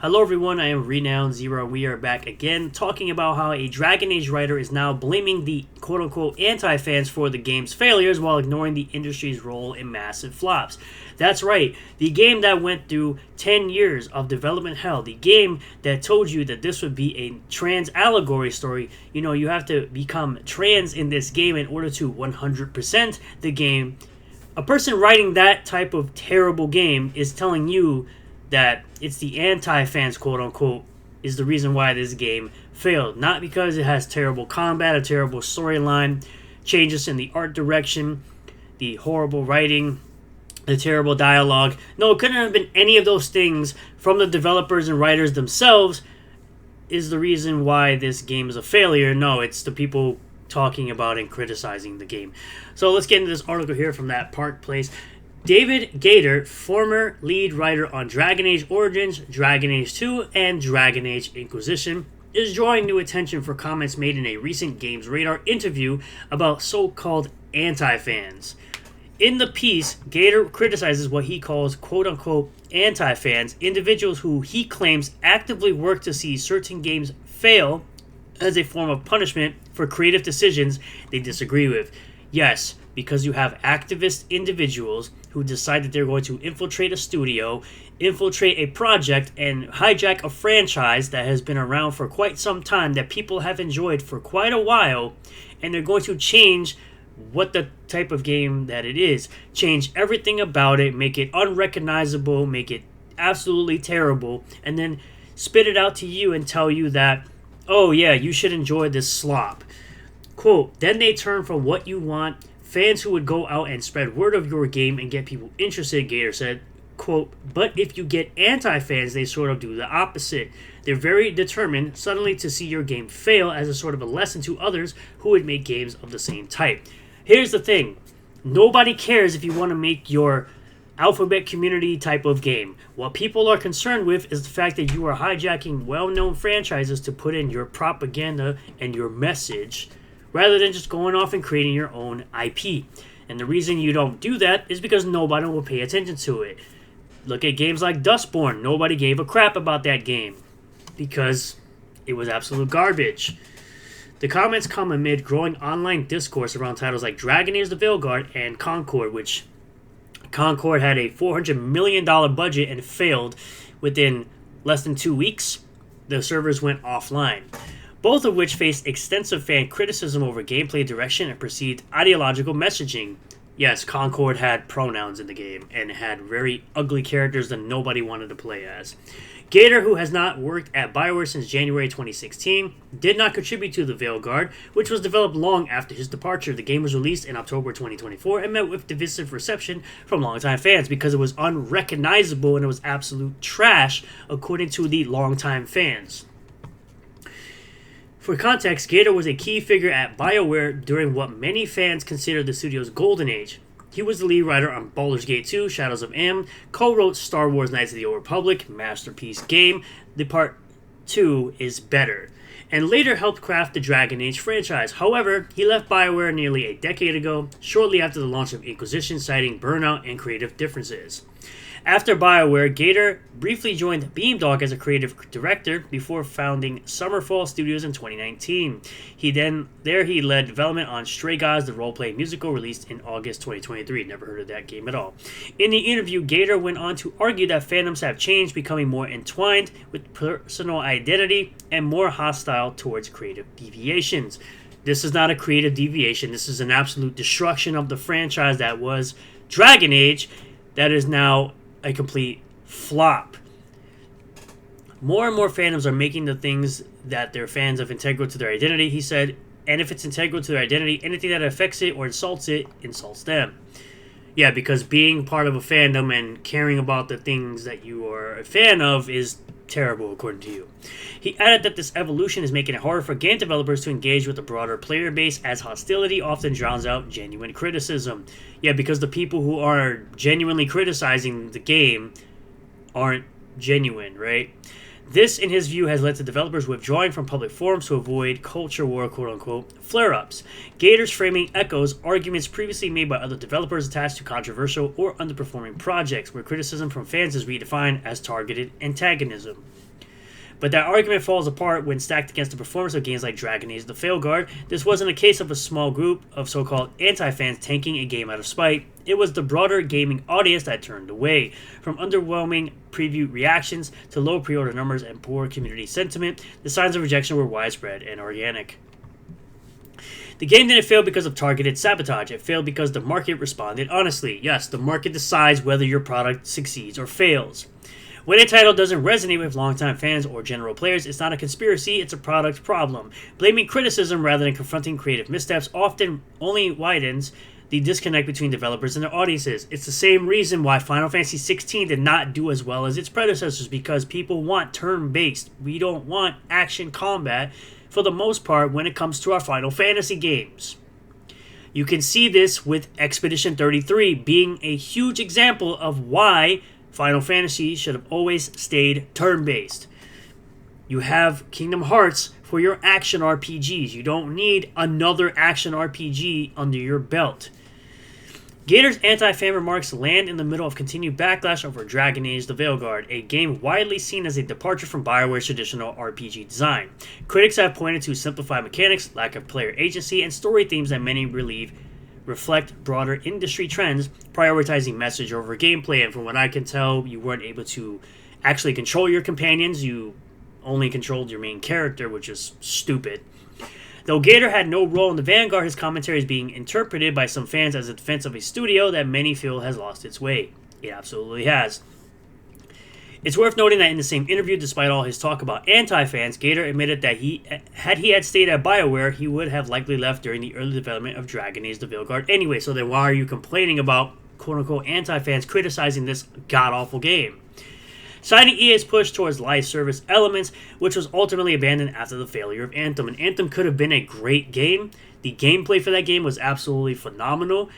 Hello everyone, I am Renowned Zero. We are back again talking about how a Dragon Age writer is now blaming the quote-unquote anti-fans for the game's failures while ignoring the industry's role in massive flops. That's right, the game that went through 10 years of development hell, the game that told you that this would be a trans allegory story. You know, you have to become trans in this game in order to 100% the game. A person writing that type of terrible game is telling you that it's the anti-fans, quote-unquote, is the reason why this game failed. Not because it has terrible combat, a terrible storyline, changes in the art direction, the horrible writing, the terrible dialogue. No, it couldn't have been any of those things from the developers and writers themselves is the reason why this game is a failure. No, it's the people talking about and criticizing the game. So let's get into this article here from that Park Place. David Gator, former lead writer on Dragon Age Origins, Dragon Age 2, and Dragon Age Inquisition, is drawing new attention for comments made in a recent Games Radar interview about so-called anti-fans. In the piece, Gator criticizes what he calls quote-unquote anti-fans, individuals who he claims actively work to see certain games fail as a form of punishment for creative decisions they disagree with. Yes, because you have activist individuals who decide that they're going to infiltrate a studio, infiltrate a project, and hijack a franchise that has been around for quite some time, that people have enjoyed for quite a while, and they're going to change what the type of game that it is. Change everything about it, make it unrecognizable, make it absolutely terrible, and then spit it out to you and tell you that, oh yeah, you should enjoy this slop. Quote, then they turn from what you want, fans who would go out and spread word of your game and get people interested, Gator said. Quote, but if you get anti-fans, they sort of do the opposite. They're very determined suddenly to see your game fail as a sort of a lesson to others who would make games of the same type. Here's the thing. Nobody cares if you want to make your alphabet community type of game. What people are concerned with is the fact that you are hijacking well-known franchises to put in your propaganda and your message, rather than just going off and creating your own IP. And the reason you don't do that is because nobody will pay attention to it. Look at games like Dustborn. Nobody gave a crap about that game because it was absolute garbage. The comments come amid growing online discourse around titles like Dragon Age the Veilguard and Concord, which Concord had a $400 million budget and failed within less than 2 weeks. The servers went offline. Both of which faced extensive fan criticism over gameplay direction and perceived ideological messaging. Yes, Concord had pronouns in the game and had very ugly characters that nobody wanted to play as. Gator, who has not worked at BioWare since January 2016, did not contribute to the Veilguard, which was developed long after his departure. The game was released in October 2024 and met with divisive reception from longtime fans because it was unrecognizable and it was absolute trash, according to the longtime fans. For context, Gator was a key figure at BioWare during what many fans consider the studio's golden age. He was the lead writer on Baldur's Gate 2, Shadows of Am, co-wrote Star Wars Knights of the Old Republic, masterpiece game, the Part 2 is better, and later helped craft the Dragon Age franchise. However, he left BioWare nearly a decade ago, shortly after the launch of Inquisition, citing burnout and creative differences. After BioWare, Gator briefly joined Beamdog as a creative director before founding Summerfall Studios in 2019. He led development on Stray Gods, the role-playing musical released in August 2023. Never heard of that game at all. In the interview, Gator went on to argue that fandoms have changed, becoming more entwined with personal identity and more hostile towards creative deviations. This is not a creative deviation. This is an absolute destruction of the franchise that was Dragon Age that is now a complete flop. More and more fandoms are making the things that they're fans of integral to their identity, he said, and if it's integral to their identity, anything that affects it or insults it, insults them. Yeah, because being part of a fandom and caring about the things that you are a fan of is terrible, according to you. He added that this evolution is making it harder for game developers to engage with a broader player base, as hostility often drowns out genuine criticism. Yeah, because the people who are genuinely criticizing the game aren't genuine, right? This, in his view, has led to developers withdrawing from public forums to avoid culture war, quote-unquote, flare-ups. Gator's framing echoes arguments previously made by other developers attached to controversial or underperforming projects, where criticism from fans is redefined as targeted antagonism. But that argument falls apart when stacked against the performance of games like Dragon Age: The Veilguard. This wasn't a case of a small group of so-called anti-fans tanking a game out of spite. It was the broader gaming audience that turned away. From underwhelming preview reactions to low pre-order numbers and poor community sentiment, the signs of rejection were widespread and organic. The game didn't fail because of targeted sabotage. It failed because the market responded honestly. Yes, the market decides whether your product succeeds or fails. When a title doesn't resonate with longtime fans or general players, it's not a conspiracy, it's a product problem. Blaming criticism rather than confronting creative missteps often only widens the disconnect between developers and their audiences. It's the same reason why Final Fantasy XVI did not do as well as its predecessors, because people want turn-based. We don't want action combat for the most part when it comes to our Final Fantasy games. You can see this with Expedition 33 being a huge example of why Final Fantasy should have always stayed turn-based. You have Kingdom Hearts for your action RPGs. You don't need another action RPG under your belt. Gator's anti-fan remarks land in the middle of continued backlash over Dragon Age: The Veilguard, a game widely seen as a departure from BioWare's traditional RPG design. Critics have pointed to simplified mechanics, lack of player agency, and story themes that many believe reflect broader industry trends, prioritizing message over gameplay. And from what I can tell, you weren't able to actually control your companions. You only controlled your main character, which is stupid. Though Gator had no role in the Vanguard, his commentary is being interpreted by some fans as a defense of a studio that many feel has lost its way. It absolutely has. It's worth noting that in the same interview, despite all his talk about anti-fans, Gator admitted that he had stayed at BioWare, he would have likely left during the early development of Dragon Age: The Veilguard anyway. So then why are you complaining about quote-unquote anti-fans criticizing this god-awful game? Citing EA's push towards live service elements, which was ultimately abandoned after the failure of Anthem. And Anthem could have been a great game. The gameplay for that game was absolutely phenomenal,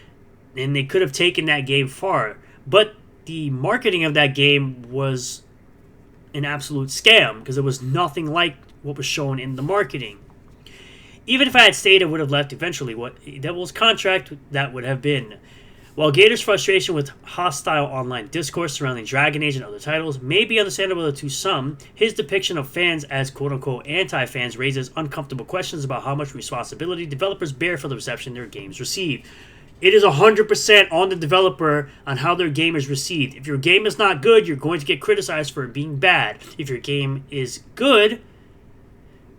and they could have taken that game far. But the marketing of that game was an absolute scam, because it was nothing like what was shown in the marketing. Even if I had stayed, I would have left eventually. What devil's contract that would have been. While Gator's frustration with hostile online discourse surrounding Dragon Age and other titles may be understandable to some, his depiction of fans as quote-unquote anti-fans raises uncomfortable questions about how much responsibility developers bear for the reception their games receive. It is 100% on the developer on how their game is received. If your game is not good, you're going to get criticized for it being bad. If your game is good,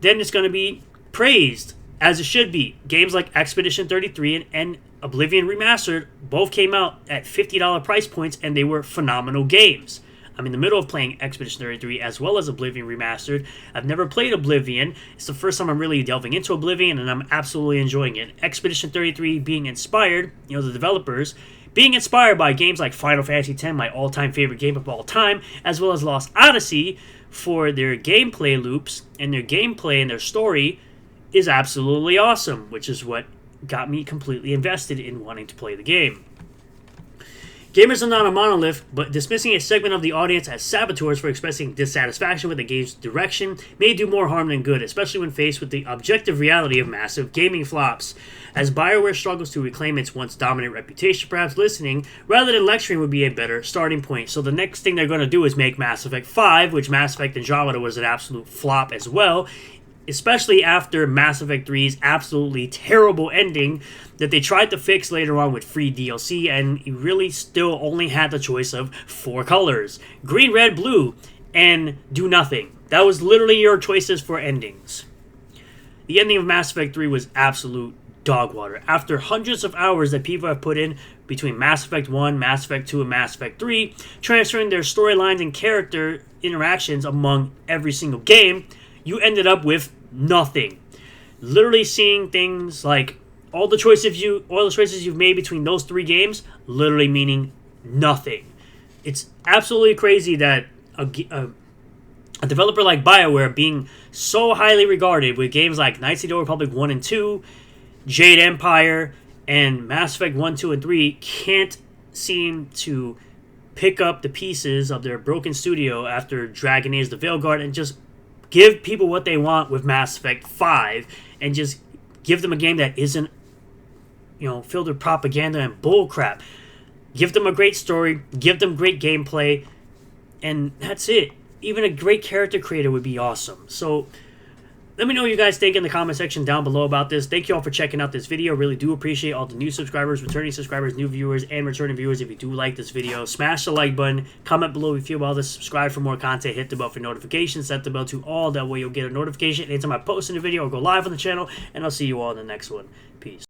then it's going to be praised, as it should be. Games like Expedition 33 and Oblivion Remastered both came out at $50 price points, and they were phenomenal games. I'm in the middle of playing Expedition 33 as well as Oblivion Remastered. I've never played Oblivion. It's the first time I'm really delving into Oblivion, and I'm absolutely enjoying it. Expedition 33 being inspired, the developers, being inspired by games like Final Fantasy X, my all-time favorite game of all time, as well as Lost Odyssey for their gameplay loops and their gameplay and their story is absolutely awesome, which is what got me completely invested in wanting to play the game. Gamers are not a monolith, but dismissing a segment of the audience as saboteurs for expressing dissatisfaction with the game's direction may do more harm than good, especially when faced with the objective reality of massive gaming flops. As BioWare struggles to reclaim its once dominant reputation, perhaps listening rather than lecturing would be a better starting point. So the next thing they're going to do is make Mass Effect 5, which Mass Effect Andromeda was an absolute flop as well, especially after Mass Effect 3's absolutely terrible ending that they tried to fix later on with free DLC, and you really still only had the choice of 4 colors: green, red, blue, and do nothing. That was literally your choices for endings. The ending of Mass Effect 3 was absolute dog water. After hundreds of hours that people have put in between Mass Effect 1, Mass Effect 2, and Mass Effect 3, transferring their storylines and character interactions among every single game, you ended up with nothing. Literally seeing things like all the choices you've made between those 3 games, literally meaning nothing. It's absolutely crazy that a developer like BioWare, being so highly regarded with games like Knights of the Old Republic 1 and 2, Jade Empire, and Mass Effect 1, 2, and 3, can't seem to pick up the pieces of their broken studio after Dragon Age: The Veilguard and just give people what they want with Mass Effect 5, and just give them a game that isn't, filled with propaganda and bullcrap. Give them a great story, give them great gameplay, and that's it. even a great character creator would be awesome. So let me know what you guys think in the comment section down below about this. Thank you all for checking out this video. Really do appreciate all the new subscribers, returning subscribers, new viewers, and returning viewers. If you do like this video, smash the like button. Comment below if you feel about this. Subscribe for more content. Hit the bell for notifications. Set the bell to all. That way you'll get a notification anytime I post a new video or go live on the channel. And I'll see you all in the next one. Peace.